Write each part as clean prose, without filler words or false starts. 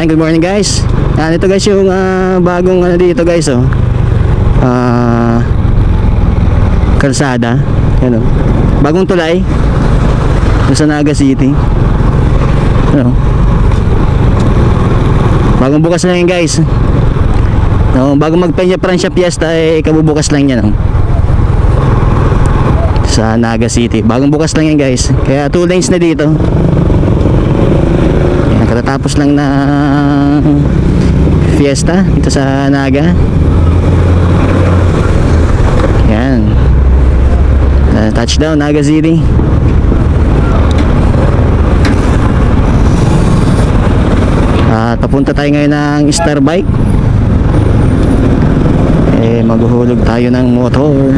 Yan, good morning guys. Yan, ito guys yung bagong ano dito guys, oh. Kalsada. Yan, oh. Bagong tulay. Sa Naga City. Ano? Bagong bukas lang yan guys. No, bago mag-Peña Francia Fiesta ay kabubukas lang yan, oh. Sa Naga City. Bagong bukas lang yan guys. Kaya 2 lanes na dito. Katatapos lang na fiesta dito sa Naga. Yan. Touchdown Naga City. At papunta tayo ngayon ng Star Bike. Maghuhulog tayo ng motor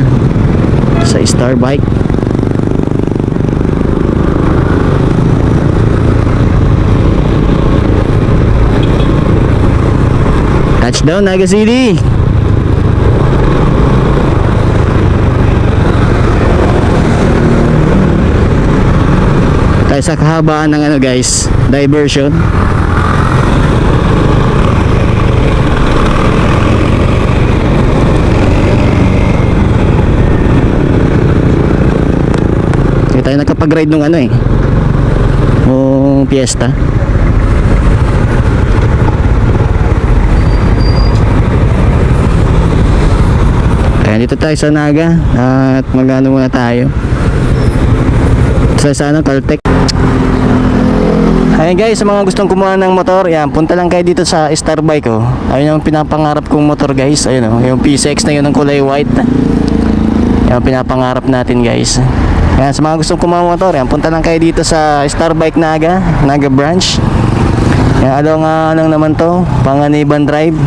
sa Star Bike. Touchdown Naga City. Tayo sa kahabaan ng ano guys, diversion. Hindi tayo nakapag-ride nung ano nung fiesta. Kaya dito tayo sa Naga at magano muna tayo sa Caltech. Ayun guys, sa mga gustong kumuha ng motor, yan, punta lang kayo dito sa Star Bike, oh. Ayun yung pinapangarap kong motor guys. Ayun, oh, yung PCX na yun ng kulay white. Yan yung pinapangarap natin guys. Yan, sa mga gustong kumuha ng motor, yan, punta lang kayo dito sa Star Bike Naga branch. Yan, lang naman to, Panganiban Drive.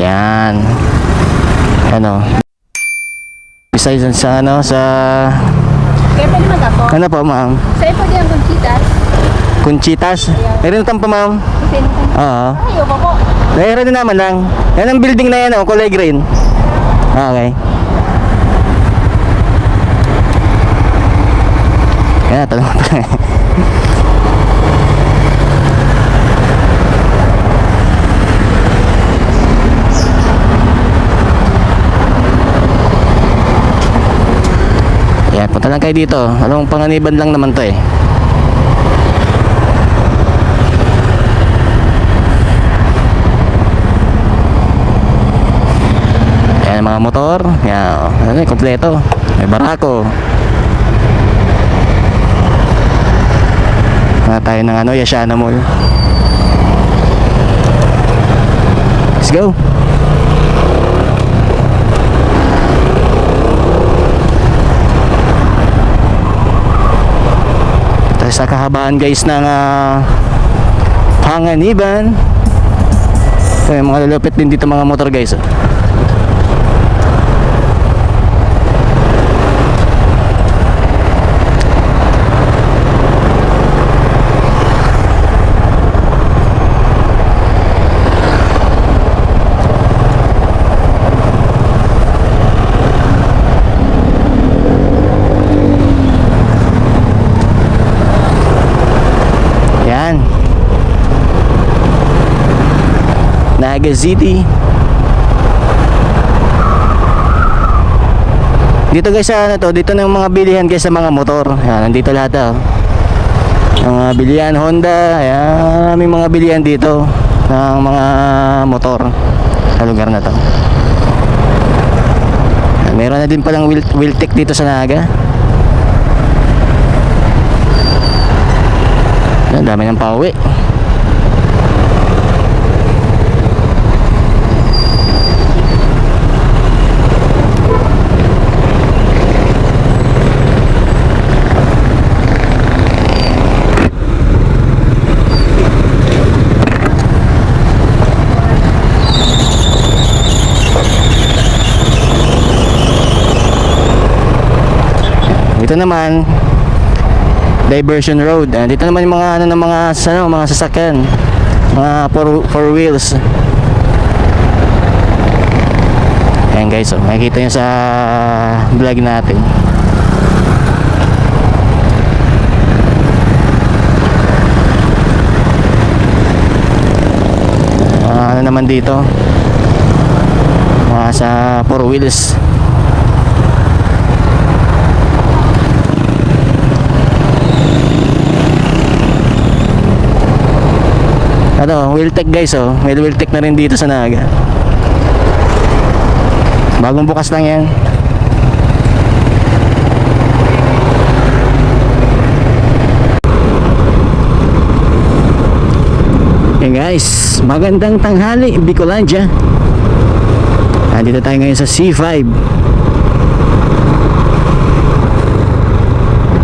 Yan. Ano? Besides sa kaya pwede mag-ako? Ano po ma'am? Sa'yo pwede ang Conchitas. Conchitas? Meron itong pa ma'am? Oo. Ayaw ko po. Meron din naman lang. Yan ang building na yan, oh, kulay green. Okay. Yan, talong pa. Yan, punta lang kayo dito. Anong Panganiban lang naman to Yan, mga motor. Yan, ano kompleto. May barako. Tayo ng Yashana Mall. Let's go. Sa kahabaan guys ng Panganiban. So, yung mga lalapit din dito mga motor guys. Naga City. Dito guys sa dito ng mga bilihan guys sa mga motor. Yan, nandito lahat mga bilihan Honda. Ayan, may mga bilihan dito ng mga motor sa lugar na to. Yan, meron na din palang Wiltec dito sa Naga. Yan, dami ng pauwi. Dito naman Diversion Road. Dito naman yung mga mga sasakyan, mga four wheels. Ayan guys, makikita nyo sa vlog natin. naman dito. Mga sa 4 wheels. Ano, Wheeltech guys, oh. May Wheeltech na rin dito sa Naga. Bagong bukas lang yan. Yan guys, magandang tanghali, Bicolandia. Nandito tayo ngayon sa C5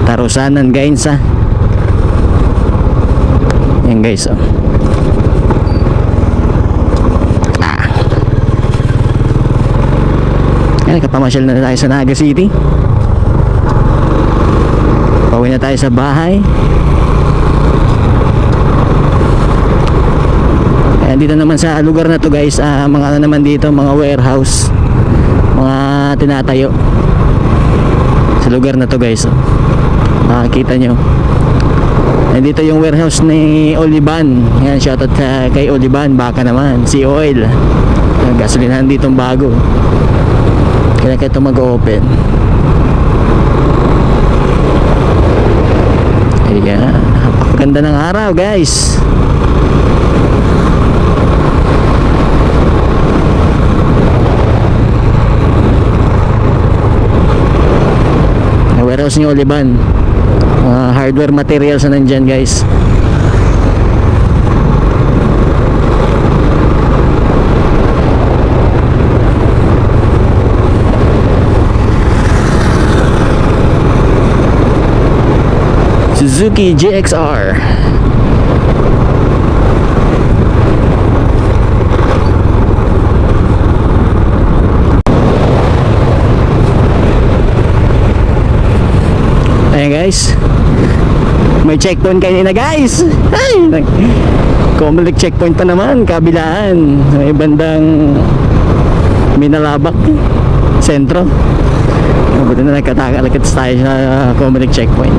Tarusanan, Gainsa. Yan guys, oh. Yan, kapamasyal na tayo sa Naga City. Pauwi na tayo sa bahay. Ayan, dito naman sa lugar na to guys, mga ano naman dito, mga warehouse, mga tinatayo sa lugar na to guys, oh. Makikita nyo. Ayan, dito yung warehouse ni Oliban. Yan, shoutout kay Oliban. Baka naman, Sea Oil, gasolinahan ditong bago. Kaya ito mag-open. Ayan, napakaganda ng araw guys. Warehouse ni Oliban. Hardware materials na nandyan guys. Suzuki GXR. Ayan guys, may checkpoint kanina guys. Ay, Comelec checkpoint pa naman, kabilaan, may bandang Minalabak sentro. Buti na nagkataka-lakit tayo sa Comelec checkpoint.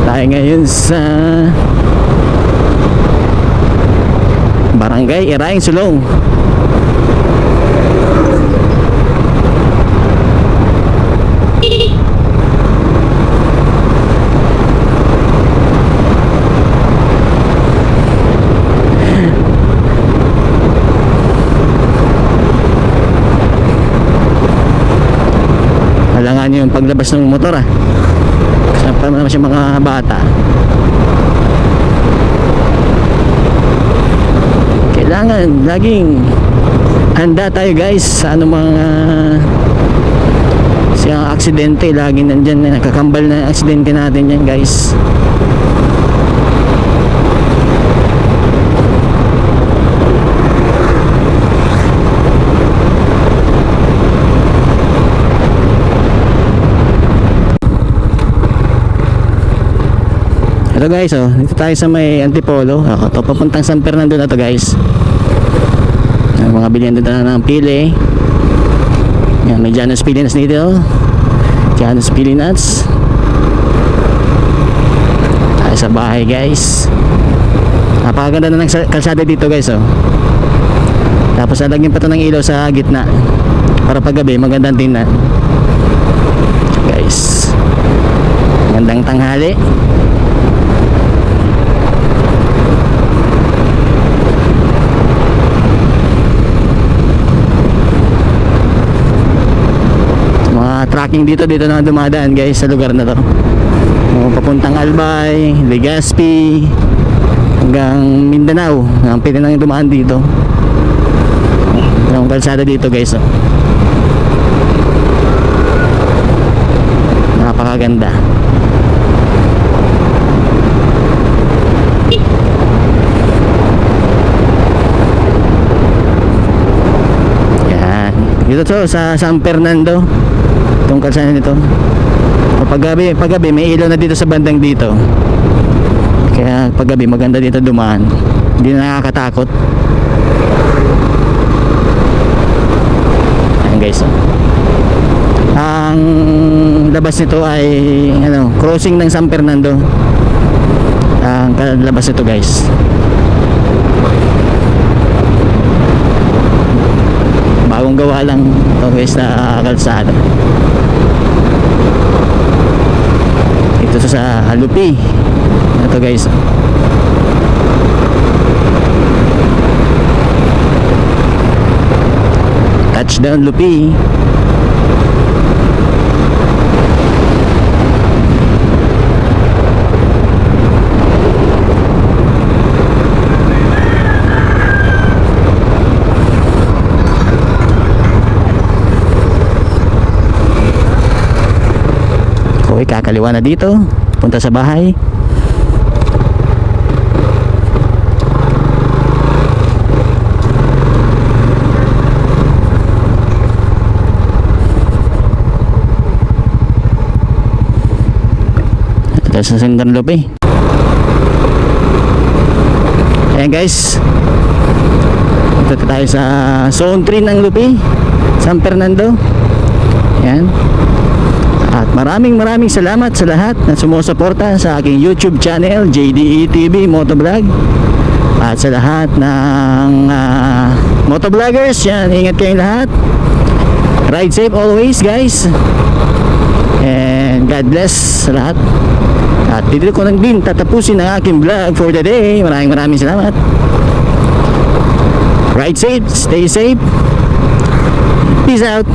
Tayo ngayon sa Barangay Iraing Sulong. Halangan yung paglabas ng motor kasama naman siya mga bata. Kailangan laging handa tayo guys sa anumang siyang aksidente. Laging nandyan na nakakambal na aksidente natin yan guys. Ito guys, oh, dito tayo sa may Antipolo. Ito papuntang San Fernando na to guys. Mga bilihan dito na ng pili. Yan, may Janus Pili Nuts dito. Janus Pili Nuts. Tayo sa bahay guys. Napakaganda na ng kalsada dito guys, oh. Tapos lalagyan pa ito ng ilaw sa gitna para paggabi magandang tingnan guys. Magandang tanghali. Tracking dito na dumadaan guys sa lugar na to. Papuntang Albay, Legazpi hanggang Mindanao. Ang pwede nang dumaan dito. Ang kalsada dito guys, oh. Napakaganda. Yan. Dito to sa San Fernando. Itong kalsada nito. Paggabi may ilaw na dito sa bandang dito. Kaya paggabi maganda dito dumaan. Hindi na nakakatakot. Ayan guys, oh. Ang labas nito ay crossing ng San Fernando. ang kalabas nito guys. Bagong gawa lang ito guys na kalsada. Ito sa Lupi. Ito guys. Touchdown Lupi. Okay, kakaliwa na dito. Punta sa bahay. Ito sa San Lupi. Ayan guys. Ito tayo sa Zone 3 ng Lupi, San Fernando. Ayan. At maraming salamat sa lahat na sumusuporta sa aking YouTube channel JDE TV Motovlog. At sa lahat ng motovloggers, yan, ingat kayong lahat. Ride safe always guys. And God bless sa lahat. At dito ko lang din tatapusin ang aking vlog for the day. Maraming salamat. Ride safe, stay safe. Peace out.